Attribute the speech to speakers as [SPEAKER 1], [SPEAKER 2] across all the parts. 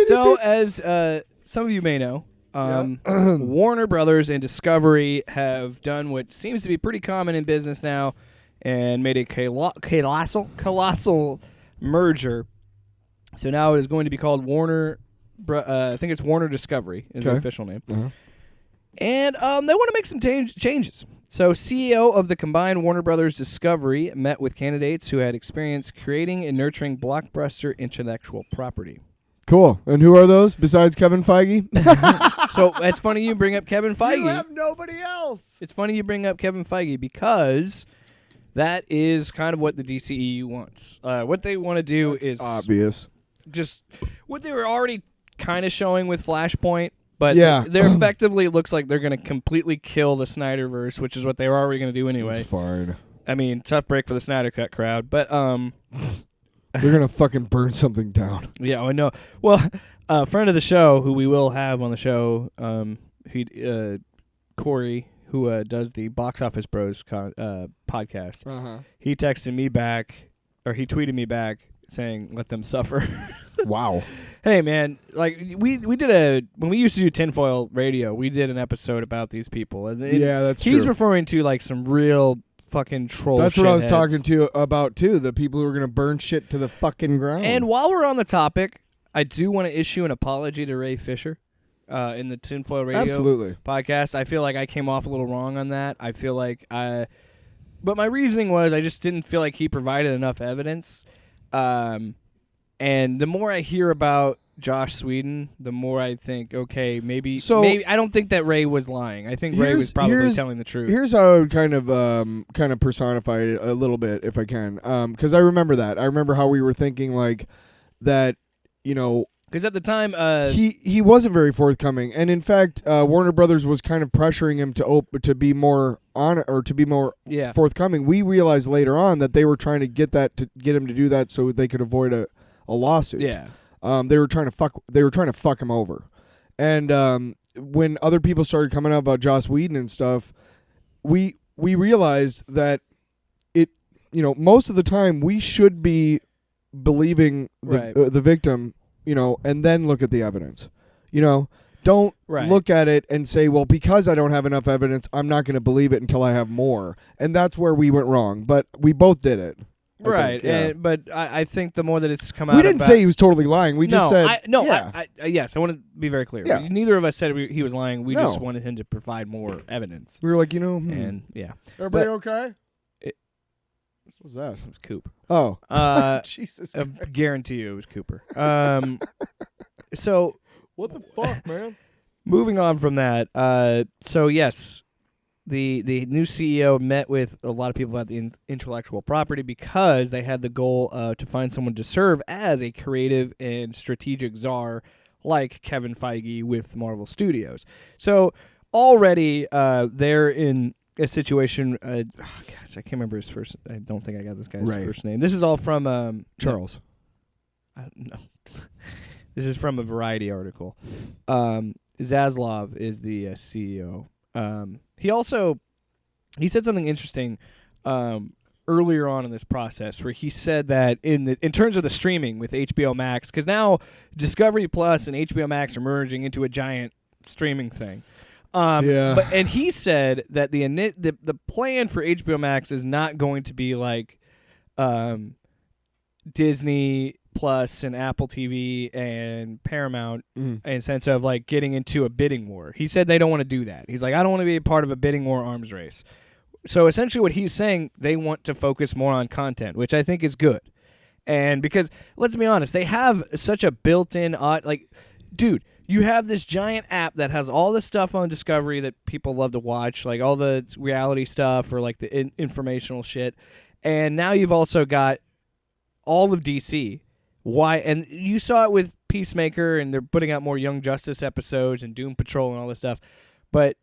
[SPEAKER 1] So, as some of you may know, Warner Brothers and Discovery have done what seems to be pretty common in business now and made a colossal merger. So now it is going to be called Warner. I think it's Warner Discovery is the official name. Uh-huh. And they want to make some changes. So CEO of the combined Warner Brothers Discovery met with candidates who had experience creating and nurturing blockbuster intellectual property.
[SPEAKER 2] Cool. And who are those besides Kevin Feige?
[SPEAKER 1] So it's funny you bring up Kevin Feige.
[SPEAKER 2] You have nobody else.
[SPEAKER 1] It's funny you bring up Kevin Feige because that is kind of what the DCEU wants. What they want to do is
[SPEAKER 2] obvious.
[SPEAKER 1] Just what they were already kind of showing with Flashpoint. But they're effectively, it looks like they're going to completely kill the Snyderverse, which is what they were already going to do anyway.
[SPEAKER 2] It's fine.
[SPEAKER 1] I mean, tough break for the Snyder Cut crowd, but
[SPEAKER 2] they're going to fucking burn something down.
[SPEAKER 1] Yeah, I know. Well, a friend of the show, who we will have on the show, Corey, who does the Box Office Bros podcast, he texted me back, or he tweeted me back saying, "Let them suffer."
[SPEAKER 2] Wow.
[SPEAKER 1] Hey man, like we did when we used to do Tinfoil Radio, we did an episode about these people, and
[SPEAKER 2] that's
[SPEAKER 1] he's
[SPEAKER 2] true.
[SPEAKER 1] referring to like some real fucking troll.
[SPEAKER 2] That's what I was talking about too. The people who are gonna burn shit to the fucking ground.
[SPEAKER 1] And while we're on the topic, I do want to issue an apology to Ray Fisher in the Tinfoil Radio podcast. I feel like I came off a little wrong on that. I feel like but my reasoning was I just didn't feel like he provided enough evidence. And the more I hear about Josh Sweden, the more I think, okay, maybe I don't think that Ray was lying. I think Ray was probably telling the truth.
[SPEAKER 2] Here's how I would kind of personify it a little bit, if I can, because I remember that. I remember how we were thinking like that, you know.
[SPEAKER 1] Because at the time,
[SPEAKER 2] he wasn't very forthcoming, and in fact, Warner Brothers was kind of pressuring him to be more on or to be more forthcoming. We realized later on that they were trying to get him to do that so they could avoid a lawsuit.
[SPEAKER 1] Yeah.
[SPEAKER 2] They were trying to fuck him over. And when other people started coming out about Joss Whedon and stuff, we realized that most of the time we should be believing the victim, and then look at the evidence. Don't look at it and say, well, because I don't have enough evidence, I'm not going to believe it until I have more. And that's where we went wrong. But we both did it.
[SPEAKER 1] Right, but I think the more that it's come out,
[SPEAKER 2] we didn't say he was totally lying. We just said
[SPEAKER 1] yes. I want to be very clear.
[SPEAKER 2] Yeah.
[SPEAKER 1] Neither of us said he was lying. We just wanted him to provide more evidence.
[SPEAKER 2] We were like,
[SPEAKER 1] and
[SPEAKER 2] everybody okay? What was that?
[SPEAKER 1] It was Coop.
[SPEAKER 2] Oh,
[SPEAKER 1] Jesus! I guarantee you, it was Cooper. So
[SPEAKER 2] what the fuck, man?
[SPEAKER 1] Moving on from that. So yes. The new CEO met with a lot of people about the intellectual property because they had the goal to find someone to serve as a creative and strategic czar like Kevin Feige with Marvel Studios. So already they're in a situation. I can't remember his first. I don't think I got this guy's first name. This is all from
[SPEAKER 2] Charles.
[SPEAKER 1] No. This is from a Variety article. Zaslav is the CEO. He said something interesting earlier on in this process where he said that in terms of the streaming with HBO Max, because now Discovery Plus and HBO Max are merging into a giant streaming thing. And he said that the plan for HBO Max is not going to be like Disney Plus and Apple TV and Paramount in sense of like getting into a bidding war. He said they don't want to do that. He's like, I don't want to be a part of a bidding war arms race. So essentially what he's saying, they want to focus more on content, which I think is good. And because, let's be honest, they have such a built-in, dude, you have this giant app that has all the stuff on Discovery that people love to watch, like all the reality stuff or like the informational shit. And now you've also got all of DC. Why? And you saw it with Peacemaker, and they're putting out more Young Justice episodes and Doom Patrol and all this stuff. But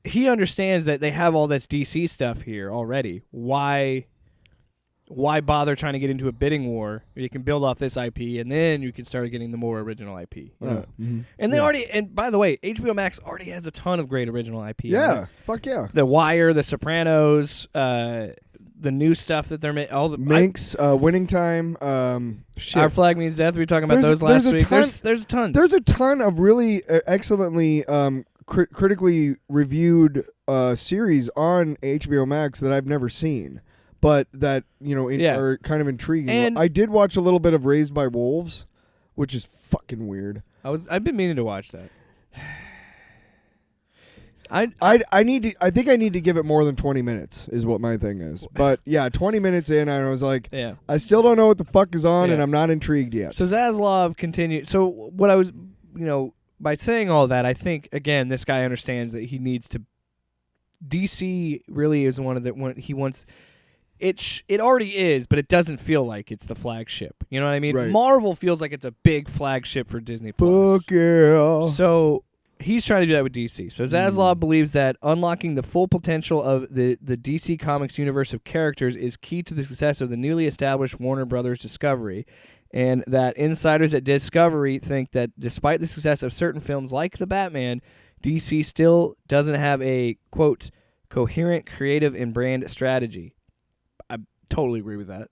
[SPEAKER 1] he understands that they have all this DC stuff here already. Why bother trying to get into a bidding war? You can build off this IP, and then you can start getting the more original IP. And they already. And by the way, HBO Max already has a ton of great original IP.
[SPEAKER 2] Yeah, fuck yeah.
[SPEAKER 1] The Wire, The Sopranos. the new stuff that they're making. All the
[SPEAKER 2] Minx, Winning Time, shit.
[SPEAKER 1] Our Flag Means Death. We were talking about those last week. There's tons.
[SPEAKER 2] There's a ton of really excellently critically reviewed series on HBO Max that I've never seen, but that are kind of intriguing.
[SPEAKER 1] And
[SPEAKER 2] I did watch a little bit of Raised by Wolves, which is fucking weird.
[SPEAKER 1] I've been meaning to watch that.
[SPEAKER 2] I think I need to give it more than 20 minutes is what my thing is. But yeah, 20 minutes in, I was like, I still don't know what the fuck is on, and I'm not intrigued yet.
[SPEAKER 1] So Zaslav continued. So what I was, by saying all that, I think again this guy understands that he needs to. DC really is one he wants. It already is, but it doesn't feel like it's the flagship. You know what I mean?
[SPEAKER 2] Right.
[SPEAKER 1] Marvel feels like it's a big flagship for Disney Plus.
[SPEAKER 2] Fuck yeah.
[SPEAKER 1] So he's trying to do that with DC. So Zaslav believes that unlocking the full potential of the DC Comics universe of characters is key to the success of the newly established Warner Brothers Discovery, and that insiders at Discovery think that despite the success of certain films like The Batman, DC still doesn't have a, quote, coherent creative and brand strategy. I totally agree with that.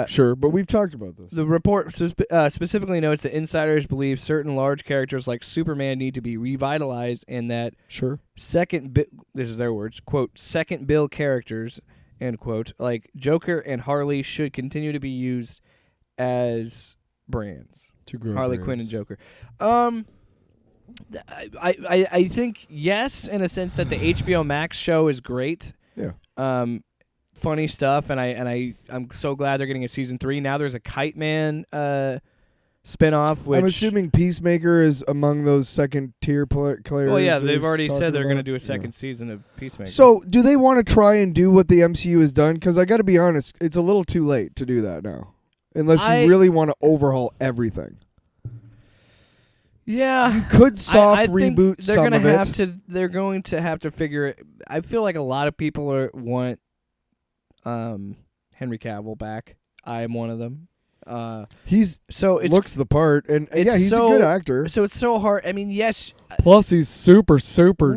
[SPEAKER 2] Sure, but we've talked about this.
[SPEAKER 1] The report specifically notes that insiders believe certain large characters like Superman need to be revitalized, and that this is their words, quote, second bill characters, end quote, like Joker and Harley should continue to be used as brands. Harley Quinn and Joker. I think yes, in a sense that the HBO Max show is great.
[SPEAKER 2] Yeah.
[SPEAKER 1] Funny stuff, and I'm so glad they're getting a season 3. Now there's a Kite Man spinoff. Which
[SPEAKER 2] I'm assuming Peacemaker is among those second tier players.
[SPEAKER 1] Well, yeah, they've already said they're going to do a second season of Peacemaker.
[SPEAKER 2] So, do they want to try and do what the MCU has done? Because I got to be honest, it's a little too late to do that now, unless you really want to overhaul everything.
[SPEAKER 1] Yeah,
[SPEAKER 2] you could soft reboot
[SPEAKER 1] they're
[SPEAKER 2] some of
[SPEAKER 1] it. They're going to have to figure it. I feel like a lot of people want Henry Cavill back. I am one of them. Looks
[SPEAKER 2] the part, and he's a good actor.
[SPEAKER 1] So it's so hard. I mean, yes.
[SPEAKER 2] Plus, he's super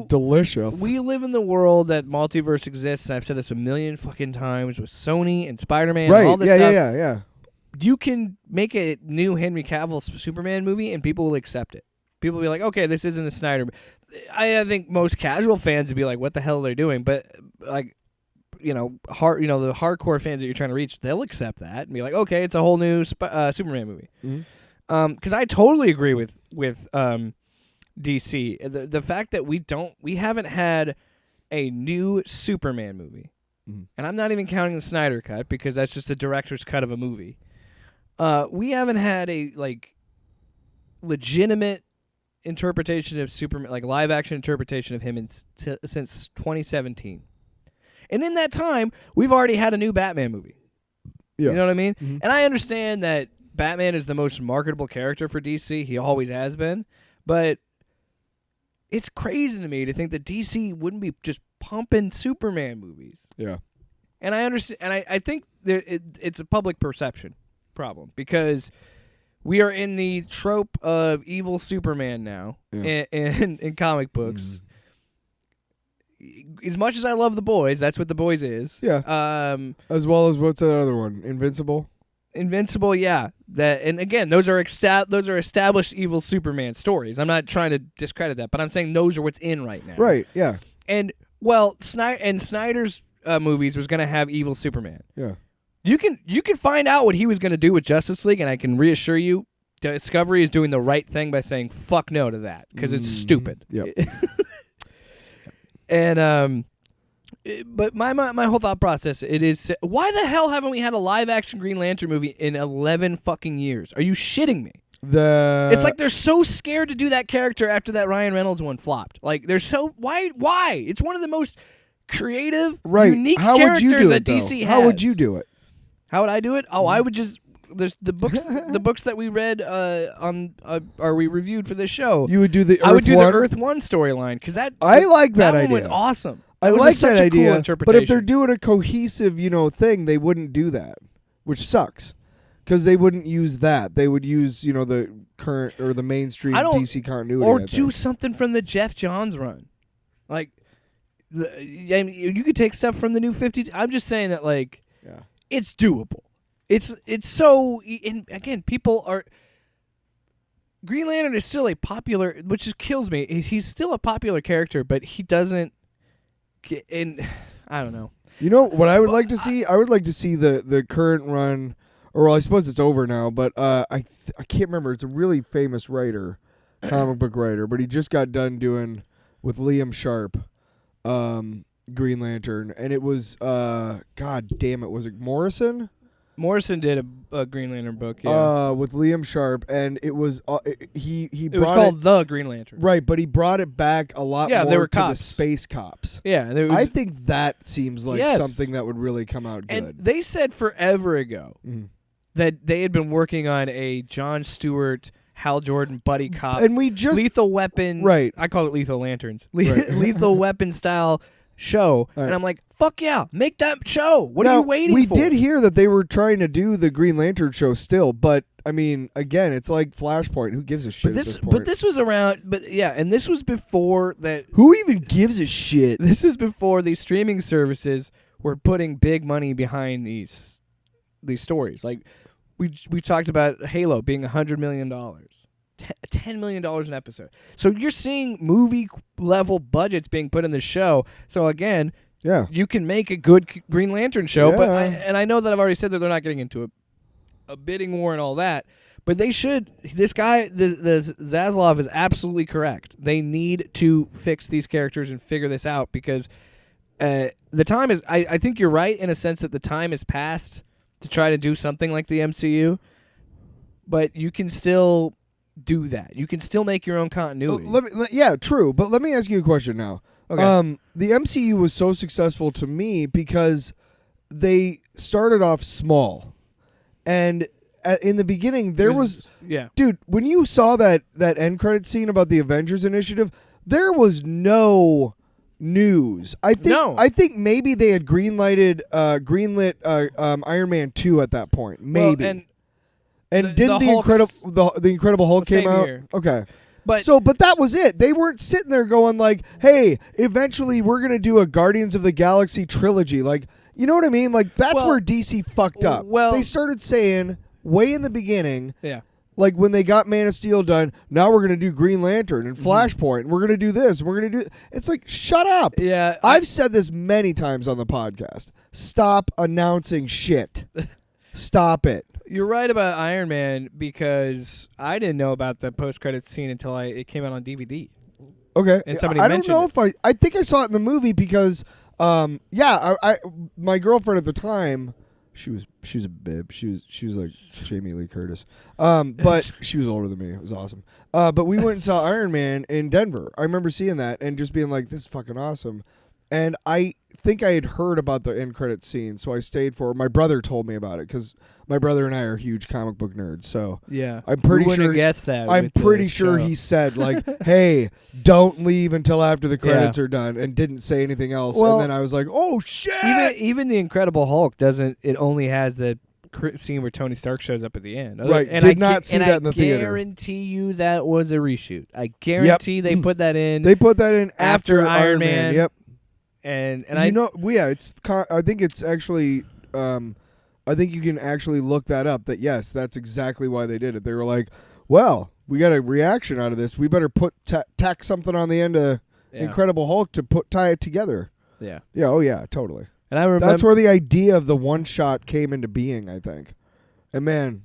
[SPEAKER 2] delicious.
[SPEAKER 1] We live in the world that multiverse exists, and I've said this a million fucking times with Sony and Spider-Man and all this stuff.
[SPEAKER 2] Yeah.
[SPEAKER 1] You can make a new Henry Cavill Superman movie, and people will accept it. People will be like, okay, this isn't a Snyder. I think most casual fans would be like, what the hell are they doing? But like, the hardcore fans that you're trying to reach, they'll accept that and be like, okay, it's a whole new Superman movie. Because I totally agree with DC. The fact that we haven't had a new Superman movie, and I'm not even counting the Snyder cut because that's just the director's cut of a movie. We haven't had a legitimate interpretation of Superman, like live action interpretation of him since 2017. And in that time, we've already had a new Batman movie. Yeah. You know what I mean? Mm-hmm. And I understand that Batman is the most marketable character for DC. He always has been. But it's crazy to me to think that DC wouldn't be just pumping Superman movies.
[SPEAKER 2] Yeah.
[SPEAKER 1] And I understand, and I think it's a public perception problem because we are in the trope of evil Superman now in comic books. Mm. As much as I love The Boys, that's what The Boys is.
[SPEAKER 2] Yeah. As well as what's that other one? Invincible,
[SPEAKER 1] yeah. And again, those are established evil Superman stories. I'm not trying to discredit that, but I'm saying those are what's in right now.
[SPEAKER 2] Right. Yeah.
[SPEAKER 1] And Snyder's movies was going to have evil Superman.
[SPEAKER 2] Yeah.
[SPEAKER 1] You can find out what he was going to do with Justice League, and I can reassure you, Discovery is doing the right thing by saying fuck no to that because it's stupid.
[SPEAKER 2] Yep.
[SPEAKER 1] And but my whole thought process is why the hell haven't we had a live action Green Lantern movie in 11 fucking years? Are you shitting me? It's like they're so scared to do that character after that Ryan Reynolds one flopped. Like they're so why? It's one of the most creative, unique characters that DC has.
[SPEAKER 2] How would you do it?
[SPEAKER 1] How would I do it? Oh, I would just. There's the books. The books that we read we reviewed for this show.
[SPEAKER 2] You would do the Earth
[SPEAKER 1] I would do the Earth 1 storyline because
[SPEAKER 2] I like that idea.
[SPEAKER 1] One was awesome.
[SPEAKER 2] I like that idea.
[SPEAKER 1] Cool interpretation.
[SPEAKER 2] But if they're doing a cohesive, thing, they wouldn't do that, which sucks. Because they wouldn't use that. They would use, the current or the mainstream DC continuity.
[SPEAKER 1] Or do something from the Jeff Johns run. Like, I mean, you could take stuff from the New 52. I'm just saying that like it's doable. It's so, and again, people are. Green Lantern is still a popular, which just kills me. He's still a popular character, but he doesn't. And I don't know.
[SPEAKER 2] You know what I would like to see? I would like to see the current run, or well, I suppose it's over now. But I can't remember. It's a really famous writer, comic book writer, but he just got done doing with Liam Sharp, Green Lantern, and it was God damn it, was it Morrison?
[SPEAKER 1] Morrison did a Green Lantern book,
[SPEAKER 2] with Liam Sharp, and it was he.
[SPEAKER 1] It was called The Green Lantern,
[SPEAKER 2] right? But he brought it back a lot more
[SPEAKER 1] they were
[SPEAKER 2] to
[SPEAKER 1] cops.
[SPEAKER 2] the space cops.
[SPEAKER 1] Yeah,
[SPEAKER 2] I think that seems like something that would really come out good.
[SPEAKER 1] And they said forever ago that they had been working on a Jon Stewart, Hal Jordan buddy cop,
[SPEAKER 2] and we just
[SPEAKER 1] Lethal Weapon.
[SPEAKER 2] Right,
[SPEAKER 1] I call it Lethal Lanterns,
[SPEAKER 2] right.
[SPEAKER 1] Lethal Weapon style show, and I'm like, fuck yeah, make that show. What are you waiting for?
[SPEAKER 2] We did hear that they were trying to do the Green Lantern show still, but I mean, again, it's like Flashpoint. Who gives a shit at this point?
[SPEAKER 1] But this was around, and this was before that.
[SPEAKER 2] Who even gives a shit?
[SPEAKER 1] This is before these streaming services were putting big money behind these stories. Like we talked about Halo being $100 million. $10 million an episode. So you're seeing movie level budgets being put in the show. So again, you can make a good Green Lantern show. But I know that I've already said that they're not getting into a bidding war and all that. But they should. This guy, the Zaslav, is absolutely correct. They need to fix these characters and figure this out because the time is. I think you're right in a sense that the time is past to try to do something like the MCU. But you can still do that. You can still make your own continuity.
[SPEAKER 2] True. But let me ask you a question now.
[SPEAKER 1] Okay.
[SPEAKER 2] The MCU was so successful to me because they started off small, and in the beginning there was dude, when you saw that end credit scene about the Avengers Initiative, there was no news. I think maybe they had greenlit Iron Man 2 at that point. Maybe.
[SPEAKER 1] Well,
[SPEAKER 2] and didn't the Incredible Hulk came out?
[SPEAKER 1] Here.
[SPEAKER 2] Okay.
[SPEAKER 1] But
[SPEAKER 2] that was it. They weren't sitting there going like, "Hey, eventually we're going to do a Guardians of the Galaxy trilogy." Like, you know what I mean? Like that's where DC fucked up.
[SPEAKER 1] Well,
[SPEAKER 2] they started saying way in the beginning, like when they got Man of Steel done, now we're going to do Green Lantern and Flashpoint, and we're going to do this, and we're going to do. It's like, shut up.
[SPEAKER 1] Yeah,
[SPEAKER 2] I've said this many times on the podcast. Stop announcing shit. Stop it.
[SPEAKER 1] You're right about Iron Man because I didn't know about the post-credits scene until it came out on DVD.
[SPEAKER 2] Okay.
[SPEAKER 1] And somebody
[SPEAKER 2] mentioned
[SPEAKER 1] mentioned
[SPEAKER 2] it. I think I saw it in the movie because my girlfriend at the time, she was a bib. She was like Jamie Lee Curtis. But she was older than me. It was awesome. But we went and saw Iron Man in Denver. I remember seeing that and just being like, this is fucking awesome. And I think I had heard about the end credits scene, so I stayed for it. My brother told me about it because my brother and I are huge comic book nerds. So I'm pretty sure
[SPEAKER 1] gets that.
[SPEAKER 2] I'm pretty sure he said like, "Hey, don't leave until after the credits are done," and didn't say anything else.
[SPEAKER 1] Well,
[SPEAKER 2] and then I was like, "Oh shit!"
[SPEAKER 1] Even the Incredible Hulk doesn't. It only has the scene where Tony Stark shows up at the end.
[SPEAKER 2] Right.
[SPEAKER 1] And
[SPEAKER 2] Did not see that in the theater.
[SPEAKER 1] I guarantee you that was a reshoot. I guarantee they put that in.
[SPEAKER 2] They put that in after
[SPEAKER 1] Iron Man.
[SPEAKER 2] Yep.
[SPEAKER 1] And
[SPEAKER 2] it's. I think it's actually. I think you can actually look that up. That yes, that's exactly why they did it. They were like, "Well, we got a reaction out of this. We better tack something on the end of Incredible Hulk to tie it together."
[SPEAKER 1] Yeah.
[SPEAKER 2] Yeah. Oh yeah. Totally.
[SPEAKER 1] And I remember
[SPEAKER 2] that's where the idea of the one shot came into being. I think. And man,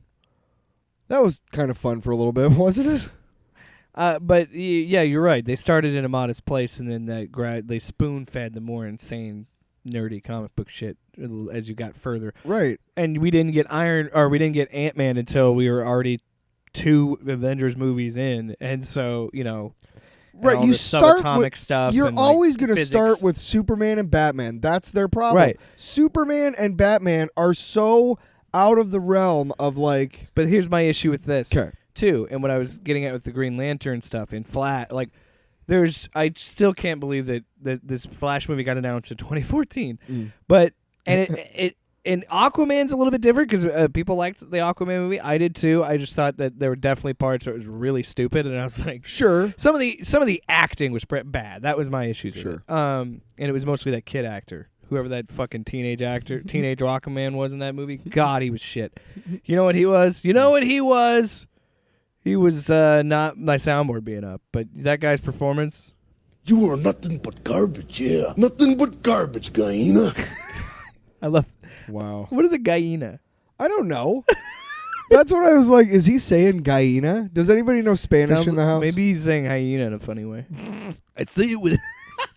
[SPEAKER 2] that was kind of fun for a little bit, wasn't it?
[SPEAKER 1] But yeah, you're right. They started in a modest place, and then they spoon-fed the more insane, nerdy comic book shit as you got further.
[SPEAKER 2] Right.
[SPEAKER 1] And we didn't get Ant-Man until we were already 2 Avengers movies in, and so
[SPEAKER 2] right. You start
[SPEAKER 1] subatomic stuff.
[SPEAKER 2] You're
[SPEAKER 1] and
[SPEAKER 2] always going to
[SPEAKER 1] physics.
[SPEAKER 2] start with Superman and Batman. That's their problem.
[SPEAKER 1] Right.
[SPEAKER 2] Superman and Batman are so out of the realm of like.
[SPEAKER 1] But here's my issue with this.
[SPEAKER 2] Okay.
[SPEAKER 1] Too, and what I was getting at with the Green Lantern stuff in Flash, like I still can't believe that this Flash movie got announced in 2014, but and And Aquaman's a little bit different because people liked the Aquaman movie. I did too. I just thought that there were definitely parts where it was really stupid, and I was like,
[SPEAKER 2] sure.
[SPEAKER 1] Some of the acting was bad. That was my issues.
[SPEAKER 2] Sure.
[SPEAKER 1] With it. And it was mostly that kid actor, whoever that fucking teenage Aquaman was in that movie. God, he was shit. You know what he was? He was not my soundboard being up, but that guy's performance.
[SPEAKER 3] You are nothing but garbage, yeah. Nothing but garbage, Guyana.
[SPEAKER 1] I love.
[SPEAKER 2] Wow.
[SPEAKER 1] What is a Guyana?
[SPEAKER 2] I don't know. That's what I was like. Is he saying Guyana? Does anybody know Spanish in the house?
[SPEAKER 1] Maybe he's saying hyena in a funny way. I say it with.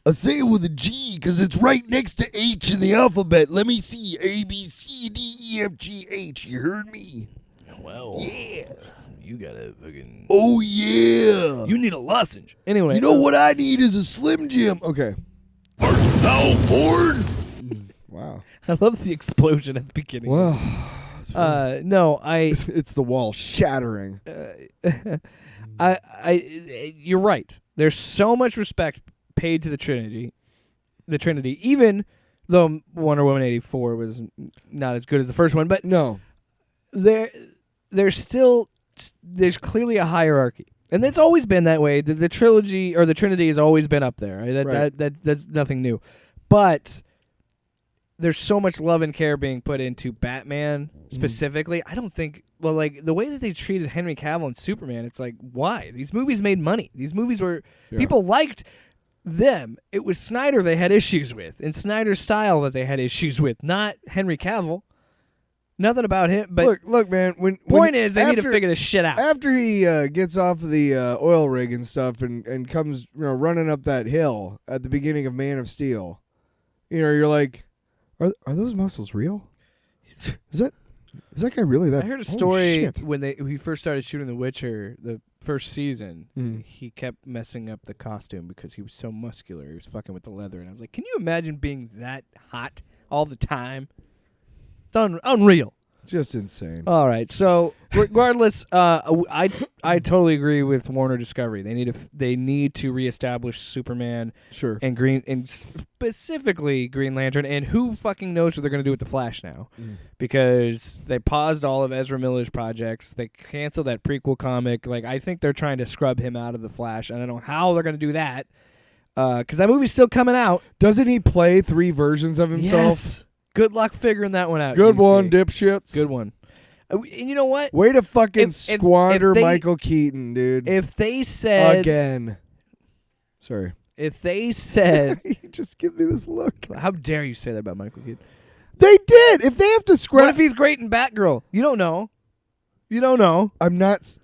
[SPEAKER 3] I say it with a G because it's right next to H in the alphabet. Let me see. A, B, C, D, E, F, G, H. You heard me?
[SPEAKER 1] Well,
[SPEAKER 3] yeah.
[SPEAKER 1] You gotta fucking.
[SPEAKER 3] Oh, yeah.
[SPEAKER 1] You need a lozenge. Anyway.
[SPEAKER 3] You know what I need is a Slim Jim.
[SPEAKER 2] Okay.
[SPEAKER 3] Are you now bored?
[SPEAKER 2] Wow.
[SPEAKER 1] I love the explosion at the beginning.
[SPEAKER 2] Well,
[SPEAKER 1] no,
[SPEAKER 2] it's the wall shattering.
[SPEAKER 1] You're right. There's so much respect paid to the Trinity, even though Wonder Woman 84 was not as good as the first one, but
[SPEAKER 2] no,
[SPEAKER 1] there's clearly a hierarchy, and that's always been that way. The trilogy or the Trinity has always been up there. Right? That's nothing new, but there's so much love and care being put into Batman specifically. I don't think, well, like the way that they treated Henry Cavill and Superman, it's like, why? These movies made money. These movies were, people liked them. It was Snyder they had issues with, and Snyder's style that they had issues with, not Henry Cavill. Nothing about him, but
[SPEAKER 2] look, man.
[SPEAKER 1] Point is, they need to figure this shit out.
[SPEAKER 2] After he gets off of the oil rig and stuff, and comes running up that hill at the beginning of Man of Steel, you're like, are those muscles real? Is that guy really that?
[SPEAKER 1] I heard a story when he first started shooting The Witcher, the first season. He kept messing up the costume because he was so muscular. He was fucking with the leather, and I was like, can you imagine being that hot all the time? It's unreal.
[SPEAKER 2] Just insane.
[SPEAKER 1] All right, so regardless, I totally agree with Warner Discovery. They need to reestablish Superman,
[SPEAKER 2] sure,
[SPEAKER 1] and specifically Green Lantern, and who fucking knows what they're going to do with the Flash now, because they paused all of Ezra Miller's projects. They canceled that prequel comic. Like, I think they're trying to scrub him out of the Flash. I don't know how they're going to do that, because that movie's still coming out.
[SPEAKER 2] Doesn't he play 3 versions of himself?
[SPEAKER 1] Yes. Good luck figuring that one out.
[SPEAKER 2] Good
[SPEAKER 1] DC.
[SPEAKER 2] one, dipshits.
[SPEAKER 1] Good one. And you know what?
[SPEAKER 2] Way to fucking squander Michael Keaton, dude.
[SPEAKER 1] If they said...
[SPEAKER 2] Again. Sorry.
[SPEAKER 1] If they said...
[SPEAKER 2] You just give me this look.
[SPEAKER 1] How dare you say that about Michael Keaton?
[SPEAKER 2] They did. If they have to scrap...
[SPEAKER 1] What if he's great in Batgirl? You don't know. You don't know.
[SPEAKER 2] I'm not...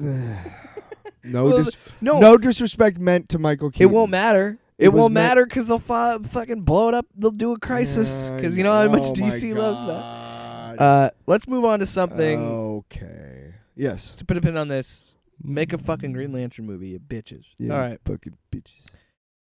[SPEAKER 2] No disrespect meant to Michael Keaton.
[SPEAKER 1] It won't matter. It won't matter because they'll fucking blow it up. They'll do a crisis because you know how much DC loves that. Let's move on to something.
[SPEAKER 2] Okay. Yes.
[SPEAKER 1] To put a pin on this, make a fucking Green Lantern movie, you bitches.
[SPEAKER 2] Yeah,
[SPEAKER 1] all right.
[SPEAKER 2] Fucking bitches.